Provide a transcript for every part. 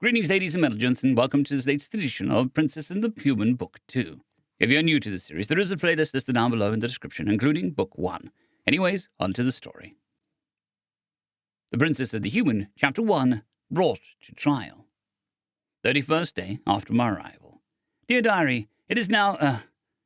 Greetings, ladies and gentlemen, and welcome to this latest edition of Princess and the Human Book 2. If you're new to the series, there is a playlist listed down below in the description, including Book 1. Anyways, on to the story. The Princess and the Human, Chapter 1, Brought to Trial. 31st day after my arrival. Dear Diary, it is now,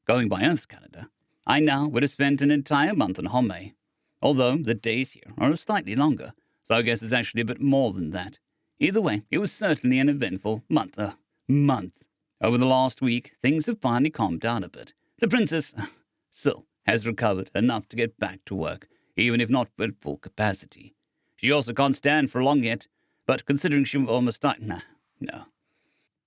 going by Earth's calendar. I now would have spent an entire month in Home, although the days here are slightly longer, so I guess it's actually a bit more than that. Either way, it was certainly an eventful month. Over the last week, things have finally calmed down a bit. The princess, still, has recovered enough to get back to work, even if not at full capacity. She also can't stand for long yet, but considering she almost died, no.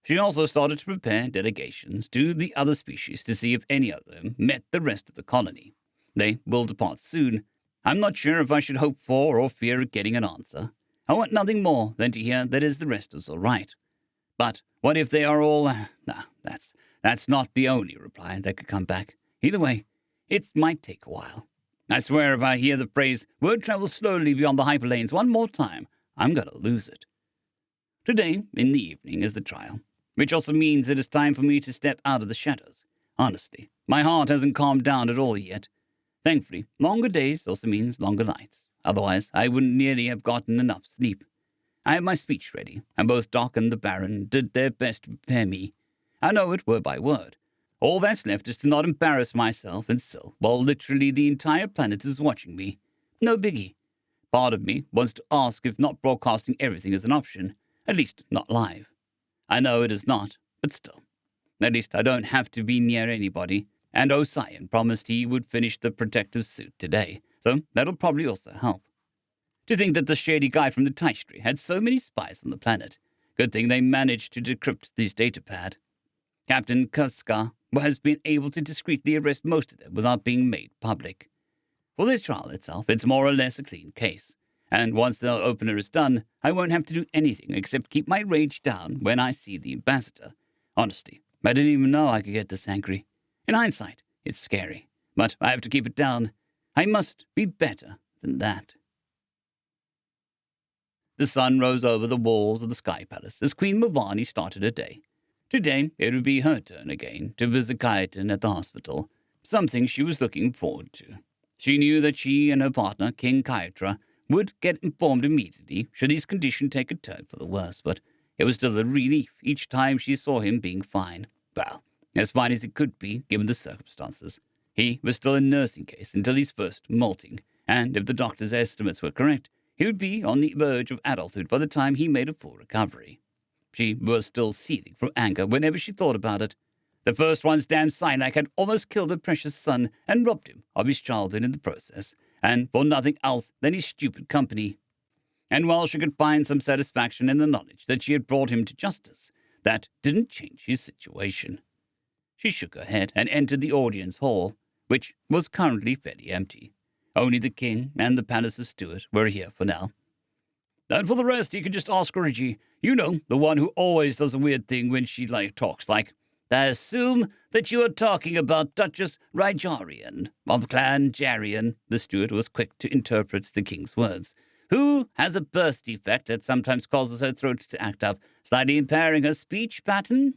She also started to prepare delegations to the other species to see if any of them met the rest of the colony. They will depart soon. I'm not sure if I should hope for or fear getting an answer. I want nothing more than to hear that the rest is all right. But what if they are all... that's not the only reply that could come back. Either way, it might take a while. I swear if I hear the phrase, word travels slowly beyond the hyperlanes one more time, I'm going to lose it. Today, in the evening, is the trial, which also means it is time for me to step out of the shadows. Honestly, my heart hasn't calmed down at all yet. Thankfully, longer days also means longer nights. Otherwise, I wouldn't nearly have gotten enough sleep. I have my speech ready, and both Doc and the Baron did their best to prepare me. I know it word by word. All that's left is to not embarrass myself and Syl, while literally the entire planet is watching me. No biggie. Part of me wants to ask if not broadcasting everything is an option, at least not live. I know it is not, but still. At least I don't have to be near anybody, and Osian promised he would finish the protective suit today. So that'll probably also help. To think that the shady guy from the Teichtree had so many spies on the planet. Good thing they managed to decrypt this datapad. Captain Kuska has been able to discreetly arrest most of them without being made public. For the trial itself, it's more or less a clean case. And once the opener is done, I won't have to do anything except keep my rage down when I see the ambassador. Honestly, I didn't even know I could get this angry. In hindsight, it's scary. But I have to keep it down. I must be better than that. The sun rose over the walls of the Sky Palace as Queen Mavani started her day. Today, it would be her turn again to visit Kaiten at the hospital, something she was looking forward to. She knew that she and her partner, King Kaitra, would get informed immediately should his condition take a turn for the worse, but it was still a relief each time she saw him being fine. Well, as fine as it could be, given the circumstances. He was still a nursing case until his first molting, and if the doctor's estimates were correct, he would be on the verge of adulthood by the time he made a full recovery. She was still seething from anger whenever she thought about it. The first one's damn Psylocke had almost killed her precious son and robbed him of his childhood in the process, and for nothing else than his stupid company. And while she could find some satisfaction in the knowledge that she had brought him to justice, that didn't change his situation. She shook her head and entered the audience hall, which was currently fairly empty. Only the king and the palace's steward were here for now. And for the rest, you can just ask Reggie. You know, the one who always does a weird thing when she, talks, like, I assume that you are talking about Duchess Rygarian of Clan Jarian, the steward was quick to interpret the king's words, who has a birth defect that sometimes causes her throat to act up, slightly impairing her speech pattern.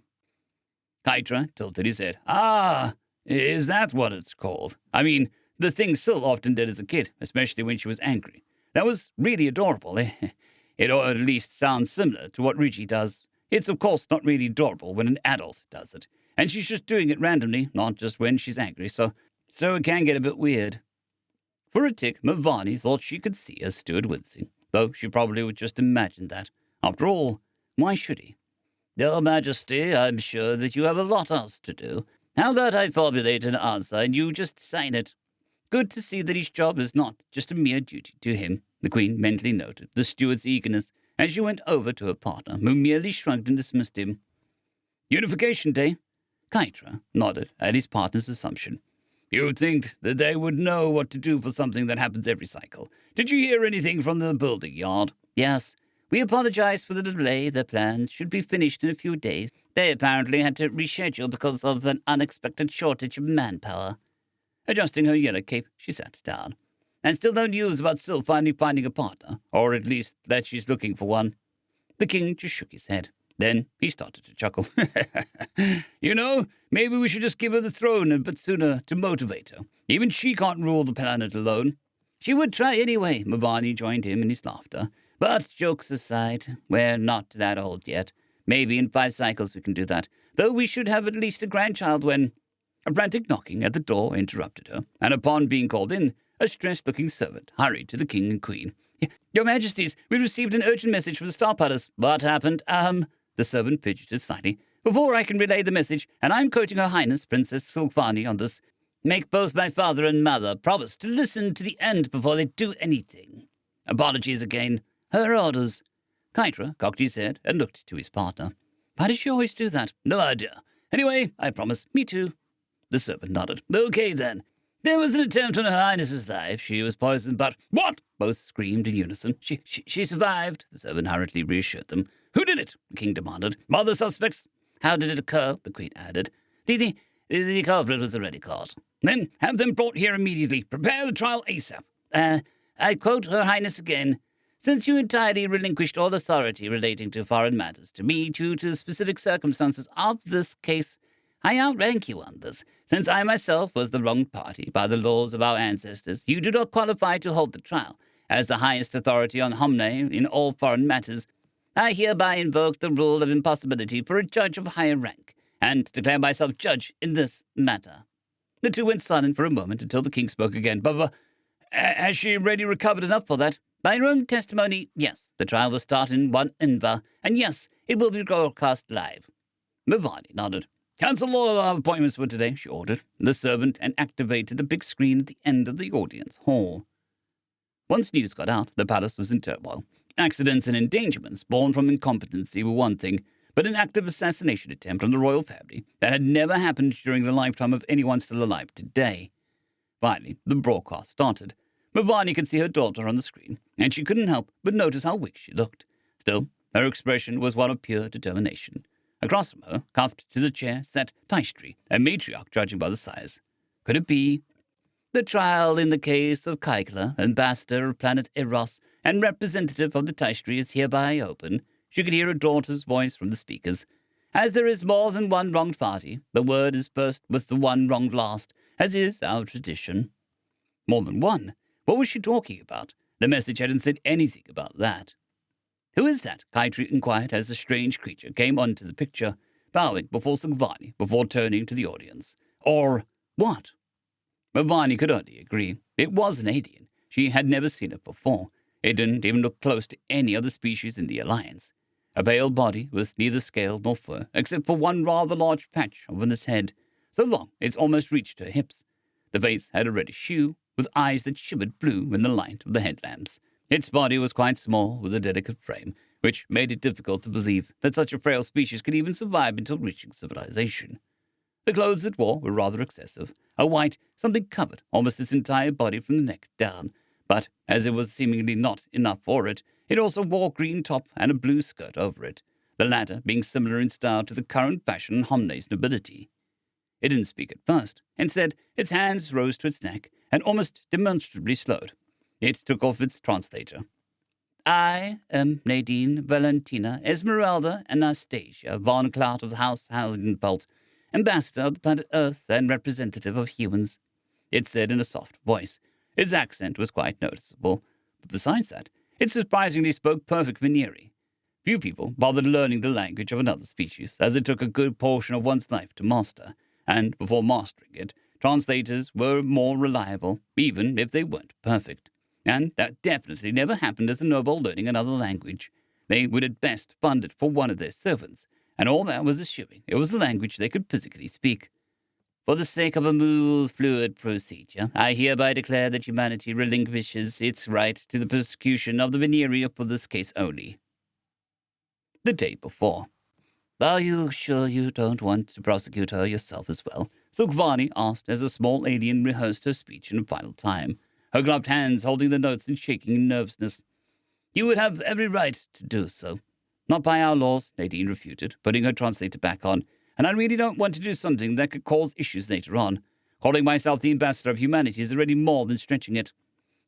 Kaitra tilted his head. Ah, is that what it's called? I mean, the thing Syl often did as a kid, especially when she was angry. That was really adorable. It at least sounds similar to what Reggie does. It's, of course, not really adorable when an adult does it. And she's just doing it randomly, not just when she's angry, so it can get a bit weird. For a tick, Mavani thought she could see her steward wincing, though she probably would just imagine that. After all, why should he? Your Majesty, I'm sure that you have a lot else to do. How about I formulate an answer and you just sign it? Good to see that his job is not just a mere duty to him, the Queen mentally noted the steward's eagerness as she went over to her partner, who merely shrugged and dismissed him. Unification Day? Kaitra nodded at his partner's assumption. You'd think that they would know what to do for something that happens every cycle. Did you hear anything from the building yard? Yes. We apologize for the delay. Their plans should be finished in a few days. They apparently had to reschedule because of an unexpected shortage of manpower. Adjusting her yellow cape, she sat down. And still no news about Syl finally finding a partner, or at least that she's looking for one. The king just shook his head. Then he started to chuckle. You know, maybe we should just give her the throne a bit sooner to motivate her. Even she can't rule the planet alone. She would try anyway, Mavani joined him in his laughter. But jokes aside, we're not that old yet. Maybe in 5 cycles we can do that, though we should have at least a grandchild when... A frantic knocking at the door interrupted her, and upon being called in, a stressed-looking servant hurried to the king and queen. Your Majesties, we received an urgent message from the Star Palace. What happened? The servant fidgeted slightly. Before I can relay the message, and I'm quoting Her Highness Princess Silvani on this, make both my father and mother promise to listen to the end before they do anything. Apologies again. Her orders. Kytra cocked his head and looked to his partner. Why does she always do that? No idea. Anyway, I promise. Me too. The servant nodded. Okay, then. There was an attempt on Her Highness's life. She was poisoned, but... What? Both screamed in unison. She survived, the servant hurriedly reassured them. Who did it? The king demanded. Other suspects? How did it occur? The queen added. The culprit was already caught. Then have them brought here immediately. Prepare the trial ASAP. I quote Her Highness again. Since you entirely relinquished all authority relating to foreign matters to me due to specific circumstances of this case, I outrank you on this. Since I myself was the wronged party by the laws of our ancestors, you do not qualify to hold the trial. As the highest authority on Homne in all foreign matters, I hereby invoke the rule of impossibility for a judge of higher rank, and declare myself judge in this matter. The two went silent for a moment until the king spoke again. But has she already recovered enough for that? By your own testimony, yes. The trial will start in 1 Inva, and yes, it will be broadcast live. Mavani nodded. Cancel all of our appointments for today, she ordered, the servant, and activated the big screen at the end of the audience hall. Once news got out, the palace was in turmoil. Accidents and endangerments born from incompetency were one thing, but an active assassination attempt on the royal family that had never happened during the lifetime of anyone still alive today. Finally, the broadcast started. Mavani could see her daughter on the screen, and she couldn't help but notice how weak she looked. Still, her expression was one of pure determination. Across from her, cuffed to the chair, sat Taishtri, a matriarch judging by the size. Could it be? The trial in the case of Kaikla, ambassador of planet Eros, and representative of the Taishtri is hereby open. She could hear her daughter's voice from the speakers. As there is more than one wronged party, the word is first with the one wronged last, as is our tradition. More than one? What was she talking about? The message hadn't said anything about that. Who is that? Kaitri inquired as the strange creature came onto the picture, bowing before Silvani, before turning to the audience. Or what? Mavani could only agree. It was an alien. She had never seen it before. It didn't even look close to any other species in the Alliance. A pale body with neither scale nor fur, except for one rather large patch on its head, so long it's almost reached her hips. The face had a reddish hue, with eyes that shimmered blue in the light of the headlamps. Its body was quite small, with a delicate frame, which made it difficult to believe that such a frail species could even survive until reaching civilization. The clothes it wore were rather excessive. A white, something covered almost its entire body from the neck down, but as it was seemingly not enough for it, it also wore a green top and a blue skirt over it, the latter being similar in style to the current fashion in Homne's nobility. It didn't speak at first. Instead, its hands rose to its neck and almost demonstrably slowed. It took off its translator. I am Nadine Valentina Esmeralda Anastasia von Clout of the House Haldenpult, ambassador of the planet Earth and representative of humans, it said in a soft voice. Its accent was quite noticeable, but besides that, it surprisingly spoke perfect Veneri. Few people bothered learning the language of another species, as it took a good portion of one's life to master, and before mastering it, translators were more reliable, even if they weren't perfect. And that definitely never happened as a noble learning another language. They would at best fund it for one of their servants, and all that was assuming it was the language they could physically speak. For the sake of a more fluid procedure, I hereby declare that humanity relinquishes its right to the persecution of the Veneria for this case only. The day before. Are you sure you don't want to prosecute her yourself as well? Silvani asked as a small alien rehearsed her speech in a final time, her gloved hands holding the notes and shaking in nervousness. You would have every right to do so. Not by our laws, Nadine refuted, putting her translator back on, and I really don't want to do something that could cause issues later on. Calling myself the ambassador of humanity is already more than stretching it.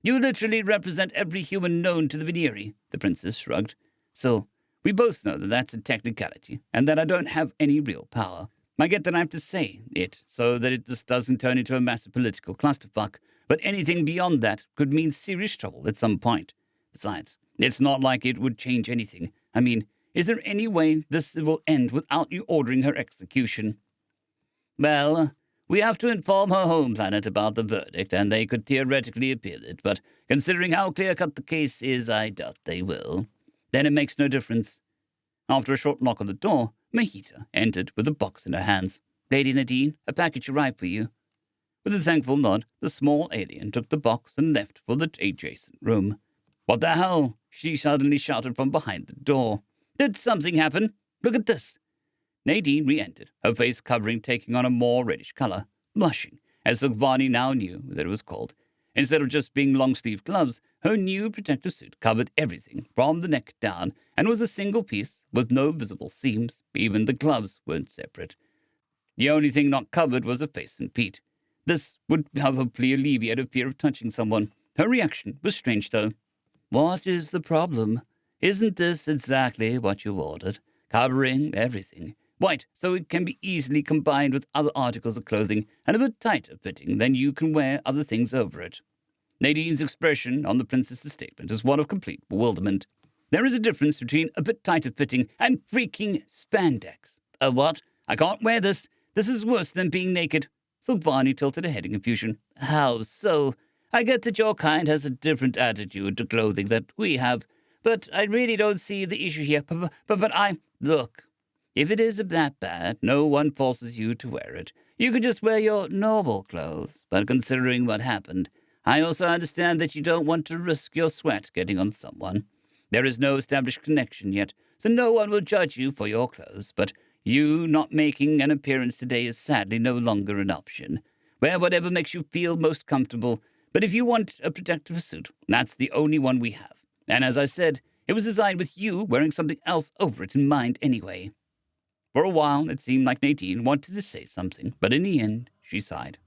You literally represent every human known to the Veneri, the princess shrugged. So, We both know that that's a technicality, and that I don't have any real power. I get that I have to say it, so that it just doesn't turn into a massive political clusterfuck, but anything beyond that could mean serious trouble at some point. Besides, it's not like it would change anything. I mean, is there any way this will end without you ordering her execution? Well, we have to inform her home planet about the verdict, and they could theoretically appeal it, but considering how clear-cut the case is, I doubt they will. Then it makes no difference. After a short knock on the door, Mahita entered with a box in her hands. Lady Nadine, a package arrived for you. With a thankful nod, the small alien took the box and left for the adjacent room. What the hell? She suddenly shouted from behind the door. Did something happen? Look at this. Nadine re-entered, her face taking on a more reddish color, blushing, as Silvani now knew that it was cold. Instead of just being long-sleeved gloves, her new protective suit covered everything from the neck down and was a single piece with no visible seams. Even the gloves weren't separate. The only thing not covered was her face and feet. This would have hopefully alleviated fear of touching someone. Her reaction was strange, though. What is the problem? Isn't this exactly what you ordered? Covering everything. White, so it can be easily combined with other articles of clothing, and a bit tighter fitting than you can wear other things over it. Nadine's expression on the princess's statement is one of complete bewilderment. There is a difference between a bit tighter fitting and freaking spandex. A what? I can't wear this. This is worse than being naked. Silvani tilted her head in confusion. How so? I get that your kind has a different attitude to clothing that we have, but I really don't see the issue here. Look, if it is that bad, no one forces you to wear it. You could just wear your normal clothes, but considering what happened, I also understand that you don't want to risk your sweat getting on someone. There is no established connection yet, so no one will judge you for your clothes, but you not making an appearance today is sadly no longer an option. Wear whatever makes you feel most comfortable, but if you want a protective suit, that's the only one we have. And as I said, it was designed with you wearing something else over it in mind anyway. For a while, it seemed like Nadine wanted to say something, but in the end, she sighed.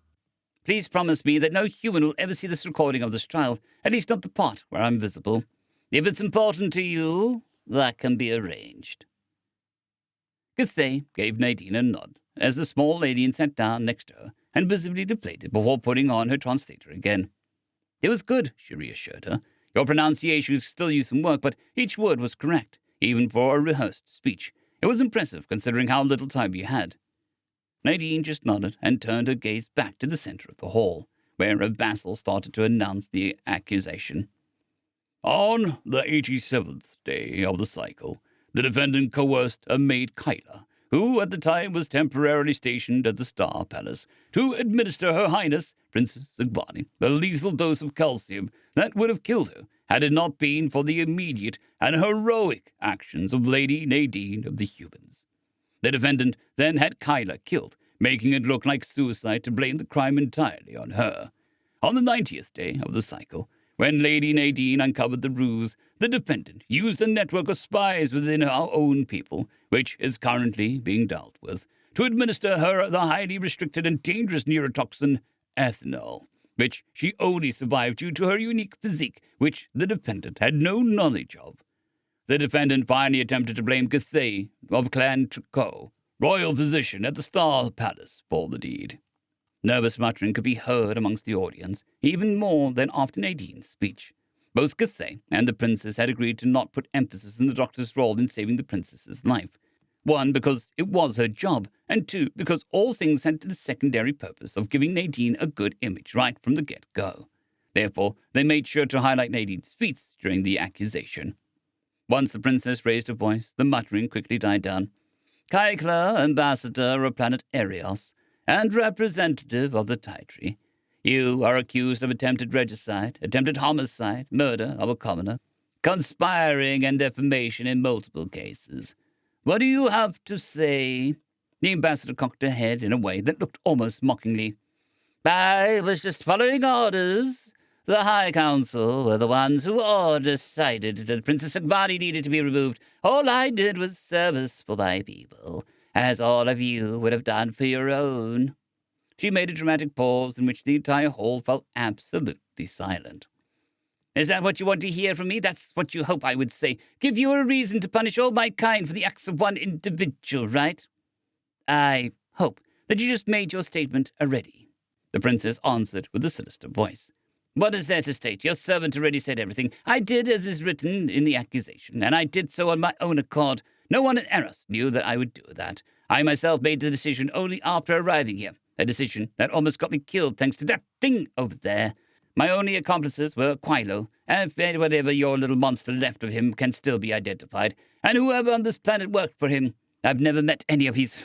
Please promise me that no human will ever see this recording of this trial, at least not the part where I'm visible. If it's important to you, that can be arranged. Githey gave Nadine a nod as the small alien sat down next to her and visibly deflated before putting on her translator again. It was good, she reassured her. Your pronunciation still used some work, but each word was correct, even for a rehearsed speech. It was impressive, considering how little time you had. Nadine just nodded and turned her gaze back to the center of the hall, where a vassal started to announce the accusation. On the 87th day of the cycle, the defendant coerced a maid Kyla, who at the time was temporarily stationed at the Star Palace, to administer Her Highness, Princess Silvani, a lethal dose of calcium that would have killed her had it not been for the immediate and heroic actions of Lady Nadine of the Humans. The defendant then had Kyla killed, making it look like suicide to blame the crime entirely on her. On the 90th day of the cycle, when Lady Nadine uncovered the ruse, the defendant used a network of spies within our own people, which is currently being dealt with, to administer her the highly restricted and dangerous neurotoxin ethanol, which she only survived due to her unique physique, which the defendant had no knowledge of. The defendant finally attempted to blame Githey of Clan Tricot, royal physician at the Star Palace, for the deed. Nervous muttering could be heard amongst the audience, even more than after Nadine's speech. Both Githey and the princess had agreed to not put emphasis on the doctor's role in saving the princess's life. One, because it was her job, and two, because all things had the secondary purpose of giving Nadine a good image right from the get-go. Therefore, they made sure to highlight Nadine's feats during the accusation. Once the princess raised her voice, the muttering quickly died down. Kaikla, ambassador of planet Arios, and representative of the Taitri, you are accused of attempted regicide, attempted homicide, murder of a commoner, conspiring and defamation in multiple cases. What do you have to say? The ambassador cocked her head in a way that looked almost mockingly. I was just following orders. The High Council were the ones who all decided that Princess Silvani needed to be removed. All I did was service for my people, as all of you would have done for your own. She made a dramatic pause in which the entire hall fell absolutely silent. Is that what you want to hear from me? That's what you hope I would say. Give you a reason to punish all my kind for the acts of one individual, right? I hope that you just made your statement already. The princess answered with a sinister voice. What is there to state? Your servant already said everything. I did as is written in the accusation, and I did so on my own accord. No one at Eros knew that I would do that. I myself made the decision only after arriving here. A decision that almost got me killed thanks to that thing over there. My only accomplices were Quilo, and whatever your little monster left of him can still be identified, and whoever on this planet worked for him. I've never met any of his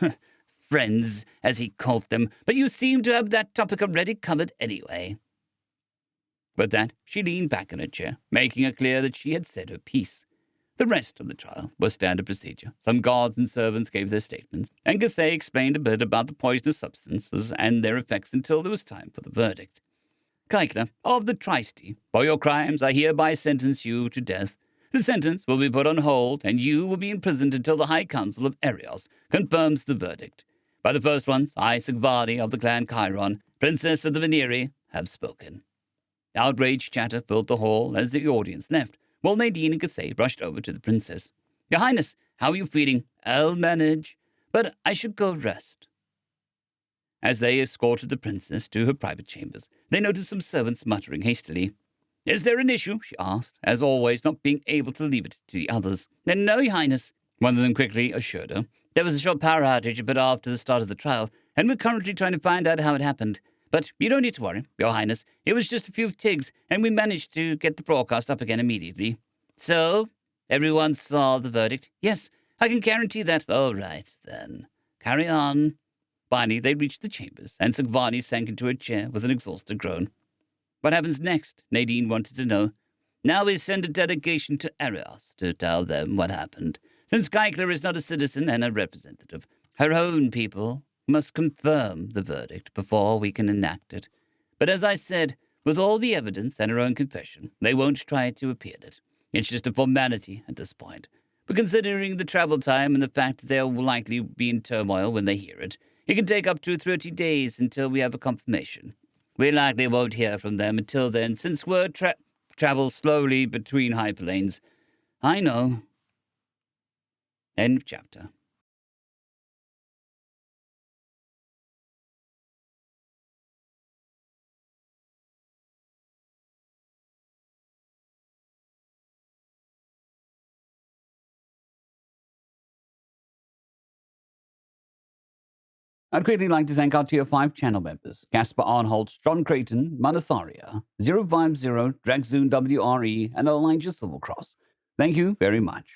friends, as he called them, but you seem to have that topic already covered anyway. With that, she leaned back in her chair, making it clear that she had said her piece. The rest of the trial was standard procedure. Some guards and servants gave their statements, and Gathé explained a bit about the poisonous substances and their effects until there was time for the verdict. Kaikler of the Tristy, for your crimes I hereby sentence you to death. The sentence will be put on hold, and you will be imprisoned until the High Council of Eros confirms the verdict. By the first ones, I, Sigvadi of the clan Chiron, Princess of the Veneri, have spoken. Outraged chatter filled the hall as the audience left, while Nadine and Gathé rushed over to the princess. Your Highness, how are you feeling? I'll manage, but I should go rest. As they escorted the princess to her private chambers, they noticed some servants muttering hastily. Is there an issue? She asked, as always, not being able to leave it to the others. No, Your Highness, one of them quickly assured her. There was a short power outage a bit after the start of the trial, and we're currently trying to find out how it happened. But you don't need to worry, Your Highness. It was just a few tigs, and we managed to get the broadcast up again immediately. So, everyone saw the verdict? Yes, I can guarantee that. All right, then. Carry on. Finally, they reached the chambers, and Sigvadi sank into a chair with an exhausted groan. What happens next? Nadine wanted to know. Now we send a delegation to Eros to tell them what happened. Since Kaikler is not a citizen and a representative, her own people must confirm the verdict before we can enact it. But as I said, with all the evidence and her own confession, they won't try to appeal it. It's just a formality at this point. But considering the travel time and the fact that they'll likely be in turmoil when they hear it, it can take up to 30 days until we have a confirmation. We likely won't hear from them until then, since word travels slowly between hyperlanes. I know. End of chapter. I'd quickly like to thank our Tier 5 channel members, Casper Arnholtz, John Creighton, Manathayria, 050, Dragzoon W.R.E, and Elijah Silvercross. Thank you very much.